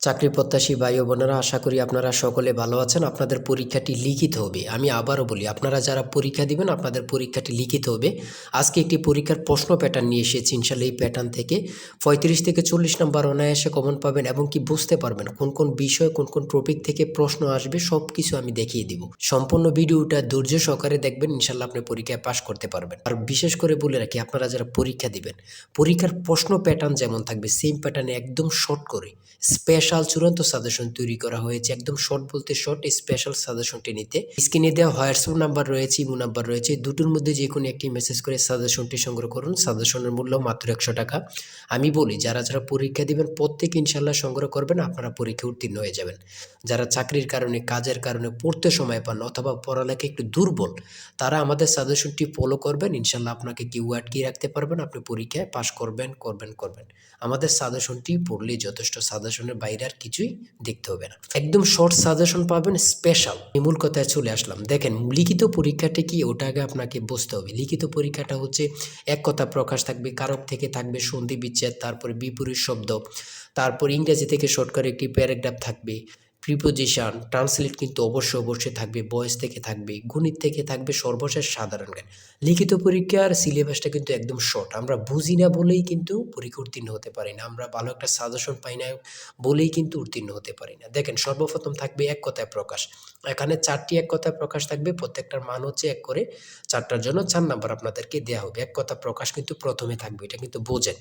চাকরি প্রত্যাশী ভাই ও বোনেরা, আশা করি আপনারা সকলে ভালো আছেন। আপনাদের পরীক্ষাটি লিখিত হবে। আমি আবারও বলি, আপনারা যারা পরীক্ষা দিবেন আপনাদের পরীক্ষাটি লিখিত হবে। আজকে একটি পরীক্ষার প্রশ্ন প্যাটার্ন নিয়ে এসেছি। ইনশাল্লাহ এই প্যাটার্ন থেকে 35 থেকে 40 নম্বর অনায়াসে কমন পাবেন এবং কি বুঝতে পারবেন কোন কোন বিষয় কোন কোন টপিক থেকে প্রশ্ন আসবে সব কিছু আমি দেখিয়ে দিব। সম্পূর্ণ ভিডিওটা ধৈর্য সহকারে দেখবেন, ইনশাল্লাহ আপনি পরীক্ষায় পাশ করতে পারবেন। আর বিশেষ করে বলে রাখি, আপনারা যারা পরীক্ষা দিবেন পরীক্ষার প্রশ্ন প্যাটার্ন যেমন থাকবে সেম প্যাটার্নে একদম শর্ট করে স্পেশাল চূড়ান্ত সাজেশন তৈরি করা হয়েছে। একদম শর্ট বলতে শর্ট, স্পেশাল সাজেশনটি নিতে স্ক্রিনে দেওয়া হোয়াটসঅ্যাপ নাম্বার রয়েছে, ইমো নাম্বার রয়েছে, দুটোর মধ্যে যে কোনো একটি মেসেজ করে সাজেশনটি সংগ্রহ করুন। সাজেশনের মূল্য মাত্র 100 টাকা। আমি বলি, যারা যারা পরীক্ষা দিবেন প্রত্যেকে ইনশাল্লাহ সংগ্রহ করবেন, আপনারা পরীক্ষা উত্তীর্ণ হয়ে যাবেন। যারা চাকরির কারণে কাজের কারণে পড়তে সময় পান অথবা পড়ালেখা একটু দুর্বল, তারা আমাদের সাজেশনটি ফলো করবেন। ইনশাল্লাহ আপনাকে কেউ আটকিয়ে রাখতে পারবেন, আপনি পরীক্ষায় পাশ করবেন করবেন করবেন। আমাদের সাজেশনটি পড়লেই যথেষ্ট, সাজেশনের বাইরে আর কিছুই দেখতে হবে না। একদম শর্ট সাজেশন পাবেন, স্পেশাল। মূল কথায় চলে আসলাম। দেখেন, লিখিত পরীক্ষাটা কি ওটা আগে আপনাকে বুঝতে হবে। লিখিত পরীক্ষাটা হচ্ছে এক কথা প্রকাশ থাকবে, কারক থেকে থাকবে সন্ধি বিচ্ছেদ, তারপরে বিপরীত শব্দ, তারপর ইংরেজি থেকে শর্ট করে একটি প্যারাগ্রাফ থাকবে, প্রিপোজিশন, ট্রান্সলেট কিন্তু অবশ্যই থাকবে, ভয়েস থেকে থাকবে, গণিত থেকে থাকবে, সর্বশেষ সাধারণ জ্ঞান। লিখিত পরীক্ষার সিলেবাসটা কিন্তু একদম শর্ট। আমরা বুঝি না বলেই কিন্তু পরীক্ষা উত্তীর্ণ হতে পারি না, আমরা ভালো একটা সাজেশন পাই না বলেই কিন্তু উত্তীর্ণ হতে পারি না। দেখেন, সর্বপ্রথম থাকবে এক কথায় প্রকাশ। এখানে 4টি এক কথায় প্রকাশ থাকবে, প্রত্যেকটার মান হচ্ছে 1 করে। 4টার জন্য 4 নাম্বার আপনাদেরকে দেওয়া হবে। এক কথা প্রকাশ কিন্তু প্রথমে থাকবে, এটা কিন্তু বোঝেন।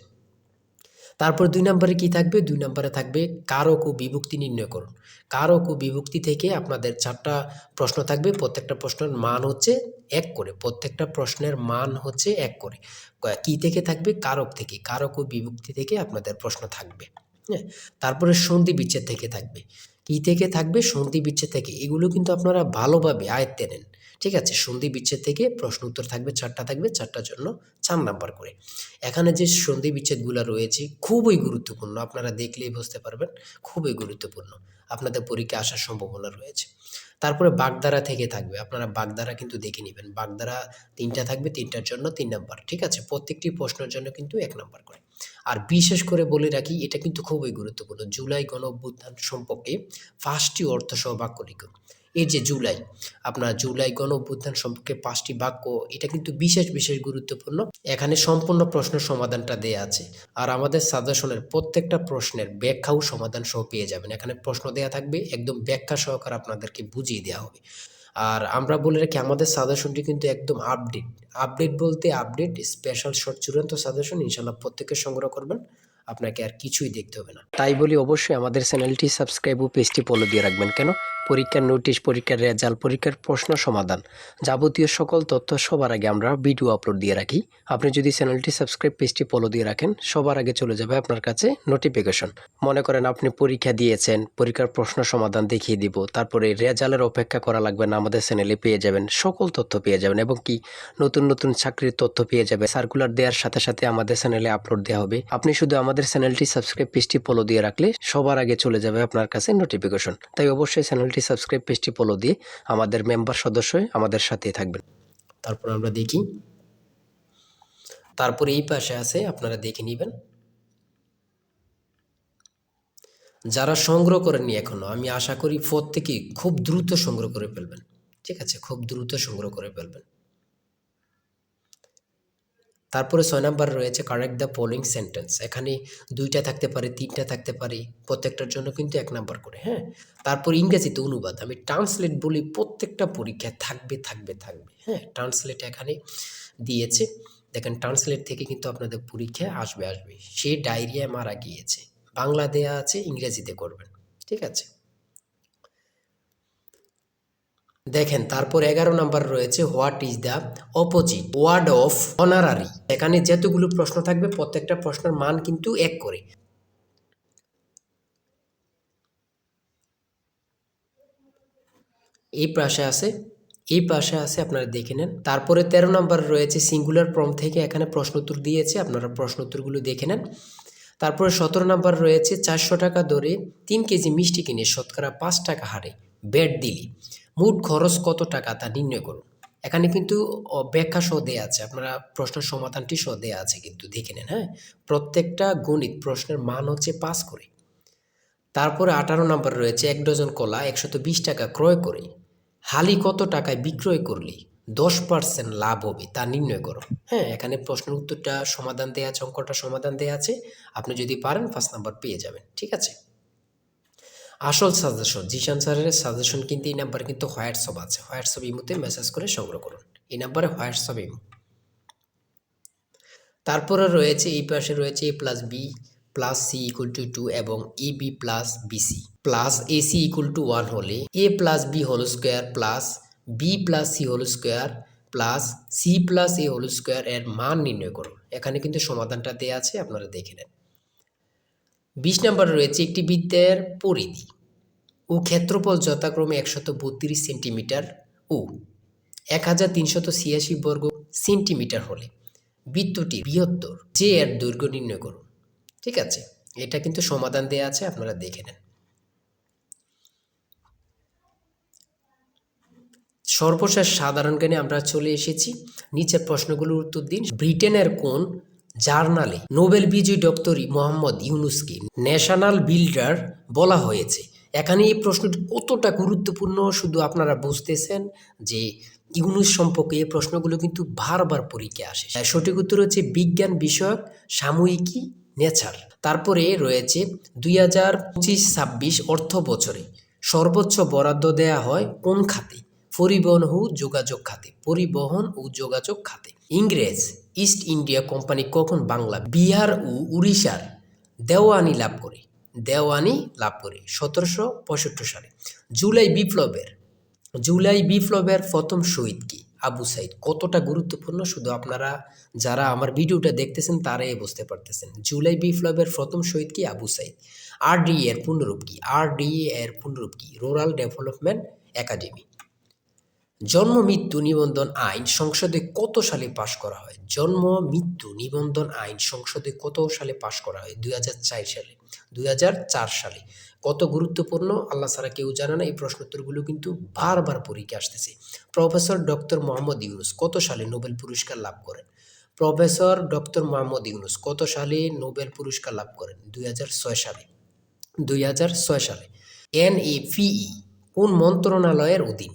তারপর 2 নম্বরে কি থাকবে? 2 নম্বরে থাকবে কারক ও বিভক্তি নির্ণয় করুন। কারক ও বিভক্তি থেকে আপনাদের 4টা প্রশ্ন থাকবে। প্রত্যেকটা প্রশ্নের মান হচ্ছে 1 করে। প্রত্যেকটা প্রশ্নের মান হচ্ছে 1 করে। কি থেকে থাকবে? কারক থেকে। কারক ও বিভক্তি থেকে আপনাদের প্রশ্ন থাকবে। হ্যাঁ? তারপরে সন্ধি বিচ্ছেদ থেকে থাকবে। কি থেকে থাকবে? সন্ধি বিচ্ছেদ থেকে। এগুলো কিন্তু আপনারা ভালোভাবে আয়ত্তে নেন। ঠিক আছে? সন্ধি বিচ্ছেদ থেকে প্রশ্ন উত্তর থাকবে 4টা থাকবে, 4টার জন্য 4 নাম্বার করে। এখানে যে সন্ধি বিচ্ছেদগুলো রয়েছে খুবই গুরুত্বপূর্ণ, আপনারা দেখলেই বুঝতে পারবেন, খুবই গুরুত্বপূর্ণ। আপনাদের পরীক্ষায় আসার সম্ভাবনা রয়েছে। তারপরে বাগধারা থেকে থাকবে, আপনারা বাগধারা কিন্তু দেখে নেবেন। বাগধারা 3টা থাকবে, 3টার জন্য 3 নাম্বার। ঠিক আছে? প্রত্যেকটি প্রশ্নের জন্য কিন্তু 1 নাম্বার করে। আর বিশেষ করে বলে রাখি, এটা কিন্তু খুবই গুরুত্বপূর্ণ। জুলাই গণঅভ্যুত্থান সম্পর্কে 5টি অর্থসহ বাক্য লিখুন। এই যে জুলাই, আপনার জুলাই গণঅভ্যুত্থান সম্পর্কে 5টি বাক্য, এটা কিন্তু বিশেষ গুরুত্বপূর্ণ। এখানে সম্পূর্ণ প্রশ্নের সমাধানটা দেয়া আছে। আর আমাদের সাজেশনের প্রত্যেকটা প্রশ্নের ব্যাখ্যা ও সমাধান সহ পেয়ে যাবেন। এখানে প্রশ্ন দেয়া থাকবে, একদম ব্যাখ্যা সহকারে আপনাদেরকে বুঝিয়ে দেওয়া হবে। আর আমরা বলে রাখি, আমাদের সাজেশনটি কিন্তু একদম আপডেট। আপডেট বলতে আপডেট, স্পেশাল শর্ট চূড়ান্ত সাজেশন। ইনশাআল্লাহ প্রত্যেকে সংগ্রহ করবেন, আপনাকে আর কিছুই দেখতে হবে না। তাই বলি, অবশ্যই আমাদের চ্যানেলটি সাবস্ক্রাইব ও পেজটি ফলো দিয়ে রাখবেন। কেন? পরীক্ষার নোটিশ, পরীক্ষার রেজাল্ট, পরীক্ষার প্রশ্ন সমাধান, যাবতীয় সকল তথ্য সবার আগে আমরা ভিডিও আপলোড দিয়ে রাখি। আপনি যদি চ্যানেলটি সাবস্ক্রাইব, পেজটি ফলো দিয়ে রাখেন, সবার আগে চলে যাবে আপনার কাছে নোটিফিকেশন। মনে করেন আপনি পরীক্ষা দিয়েছেন, পরীক্ষার প্রশ্ন সমাধান দেখিয়ে দিব, তারপরে রেজাল্টের অপেক্ষা করা লাগবে না, আমাদের চ্যানেলে পেয়ে যাবেন, সকল তথ্য পেয়ে যাবেন এবং কি নতুন চাকরির তথ্য পেয়ে যাবে। সার্কুলার দেওয়ার সাথে আমাদের চ্যানেলে আপলোড দেওয়া হবে। আপনি শুধু আমাদের চ্যানেলটি সাবস্ক্রাইব, পেজটি ফলো দিয়ে রাখলে সবার আগে চলে যাবে আপনার কাছে নোটিফিকেশন। তাই অবশ্যই চ্যানেলটি সাবস্ক্রাইব, পেজটি ফলো দিয়ে আমাদের মেম্বার সদস্য হয়ে আমাদের সাথেই থাকবেন। তারপর আমরা দেখি, তারপরে এই পাশে আছে, আপনারা দেখে নেবেন। যারা সংগ্রহ করেননি এখনো, আমি আশা করি প্রত্যেকেই খুব দ্রুত সংগ্রহ করে ফেলবেন। ঠিক আছে? খুব দ্রুত সংগ্রহ করে ফেলবেন। তারপরে 6 নাম্বার রয়েছে কারেক্ট দ্য ফলোইং সেন্টেন্স। এখানে 2টা থাকতে পারে, 3টা থাকতে পারে, প্রত্যেকটার জন্য কিন্তু 1 নাম্বার করে। হ্যাঁ? তারপর ইংরেজিতে অনুবাদ। আমি ট্রান্সলেট বলি, প্রত্যেকটা পরীক্ষায় থাকবে। হ্যাঁ? ট্রান্সলেট এখানে দিয়েছে। দেখেন, ট্রান্সলেট থেকে কিন্তু আপনাদের পরীক্ষায় আসবে। সে ডায়রিয়ায় মারা গিয়েছে। বাংলা দেয়া আছে, ইংরেজিতে করবেন। ঠিক আছে? দেখেন, তারপর 11 নাম্বার রয়েছে what is the opposite word of honorary. এখানে যতগুলো প্রশ্ন থাকবে প্রত্যেকটা প্রশ্নের মান কিন্তু 1 করে। এই পাশে আছে আপনারা দেখে নেন। তারপরে 13 নাম্বার রয়েছে সিঙ্গুলার ফর্ম থেকে এখানে প্রশ্ন উত্তর দিয়েছে, আপনারা প্রশ্ন উত্তরগুলো দেখে নেন। তারপরে 17 নাম্বার রয়েছে 400 টাকা দরে 3 কেজি মিষ্টি কিনে শতকরা 5 টাকা হারে ব্যাট দিলে মোট খরচ কত টাকা তা নির্ণয় করুন। এখানে কিন্তু ব্যাখ্যা সহ দেয়া আছে, আপনারা প্রশ্নের সমাধানটি সহ দেয়া আছে, কিন্তু দেখে নেন। হ্যাঁ? প্রত্যেকটা গণিত প্রশ্নের মান হচ্ছে 5 করে। তারপরে 18 নাম্বার রয়েছে 1 ডজন কলা 120 টাকা ক্রয় করে হালি কত টাকায় বিক্রয় করলে 10% লাভ হবে তা নির্ণয় করো। হ্যাঁ, এখানে প্রশ্নের উত্তরটা সমাধান দেয়া আছে, অঙ্কটা সমাধান দেয়া আছে। আপনি যদি পারেন 5 নাম্বার পেয়ে যাবেন। ঠিক আছে? আসল সাজেশন জিশান স্যারের সাজেশন কিন্তু এই নাম্বারে কিন্তু হোয়াটসঅ্যাপ আছে। হোয়াটসঅ্যাপ ইমোতে মেসেজ করে সংগ্রহ করুন। এই নাম্বারে হোয়াটসঅ্যাপ ইমো। তারপরে রয়েছে এই পাশে রয়েছে a plus B plus C equal to 2 এবং A B plus BC plus AC equal to 1 হলে A plus B whole square plus B plus C whole square plus C plus A whole square এর মান নির্ণয় করুন। এখানে কিন্তু সমাধানটা দেওয়া আছে, আপনারা দেখে নেন। 20 নম্বরে রয়েছে একটি বৃত্তের পরিধি ও ক্ষেত্রফল যথাক্রমে 132 সেন্টিমিটার ও 1386 বর্গ সেন্টিমিটার হলে বৃত্তটি বৃহত্তর যে এর দৈর্ঘ্য নির্ণয় করুন। ঠিক আছে, এটা কিন্তু সমাধান দেয়া আছে, আপনারা দেখে নেন। সর্বশেষ সাধারণ জ্ঞানে আমরা চলে এসেছি। নিচের প্রশ্নগুলোর উত্তর দিন। ব্রিটেনের কোন জার্নালে নোবেল বিজয়ী ডক্টর মোহাম্মদ ইউনুসকে ন্যাশনাল বিল্ডার বলা হয়েছে? এখানে এই প্রশ্নটি কতটা গুরুত্বপূর্ণ শুধু আপনারা বুঝতেছেন যে ইউনুস সম্পর্কে এই প্রশ্নগুলো কিন্তু বারবার পরীক্ষায় আসে। সঠিক উত্তর হচ্ছে বিজ্ঞান বিষয়ক সাময়িকী নেচার। তারপরে রয়েছে 2025-26 অর্থ বছরে সর্বোচ্চ বরাদ্দ দেয়া হয় কোন খাতে? পরিবহন ও যোগাযোগ খাতে। পরিবহন ও যোগাযোগ খাতে। ইংরেজ ইস্ট ইন্ডিয়া কোম্পানি কখন বাংলা, বিহার ও উড়িষ্যার দেওয়ানি লাভ করে? 1765 সালে। জুলাই বিপ্লবের প্রথম শহীদ কি? আবু সাইদ। কতটা গুরুত্বপূর্ণ শুধু আপনারা যারা আমার ভিডিওটা দেখতেছেন তারাই বুঝতে পারতেছেন। জুলাই বিপ্লবের প্রথম শহীদ কি? আবু সাইদ। আরডিএ এর পূর্ণরূপ কি? Rural development academy. জন্ম মৃত্যু নিবন্ধন আইন সংসদে কত সালে পাশ করা হয়? জন্ম মৃত্যু নিবন্ধন আইন সংসদে কত সালে পাশ করা হয়? 2004 সালে। কত গুরুত্বপূর্ণ, আল্লাহ ছাড়া কেউ জানে না। এই প্রশ্নোত্তরগুলো কিন্তু বারবার পরীক্ষা আসতেছে। প্রফেসর ডক্টর মোহাম্মদ ইউনুস কত সালে নোবেল পুরস্কার লাভ করেন? প্রফেসর ডক্টর মোহাম্মদ ইউনুস কত সালে নোবেল পুরস্কার লাভ করেন? 2006 সালে। এনএপিই কোন মন্ত্রণালয়ের অধীন?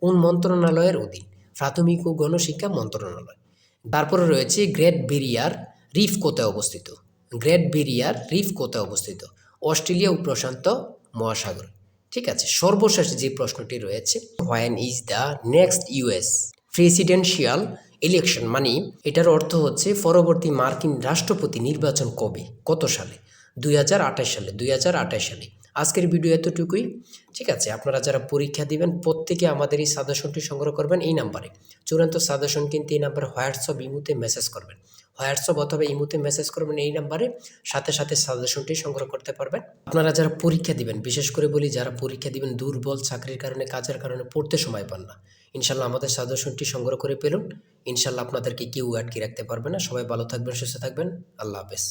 কোন মন্ত্রণালয়ের অধীন? প্রাথমিক ও গণশিক্ষা মন্ত্রণালয়। তারপরে রয়েছে গ্রেট ব্যারিয়ার রিফ কোথায় অবস্থিত? অস্ট্রেলিয়া ও প্রশান্ত মহাসাগর। ঠিক আছে, সর্বশেষ যে প্রশ্নটি রয়েছে, when is the next US presidential election? মানে এটার অর্থ হচ্ছে পরবর্তী মার্কিন রাষ্ট্রপতি নির্বাচন কবে, কত সালে? 2028 সালে। আজকের ভিডিও এতটুকুই। ঠিক আছে, আপনারা যারা পরীক্ষা দিবেন প্রত্যেকে আমাদের এই সাজেশনটি সংগ্রহ করবেন এই নাম্বারে। চূড়ান্ত সাজেশন কিন্তু এই নাম্বারে হোয়াটসঅ্যাপ ইমোতে মেসেজ করবেন। হোয়াটসঅ্যাপ অথবা ইমোতে মেসেজ করবেন এই নাম্বারে, সাথে সাথে সাজেশনটি সংগ্রহ করতে পারবেন। আপনারা যারা পরীক্ষা দিবেন, বিশেষ করে বলি যারা পরীক্ষা দিবেন দুর্বল, চাকরির কারণে, কাজের কারণে পড়তে সময় পান না, ইনশাল্লাহ আমাদের সাজেশনটি সংগ্রহ করে পেলুন। ইনশাল্লাহ আপনাদেরকে কেউ আটকে রাখতে পারবে না। সবাই ভালো থাকবেন, সুস্থ থাকবেন। আল্লাহ হাফেজ।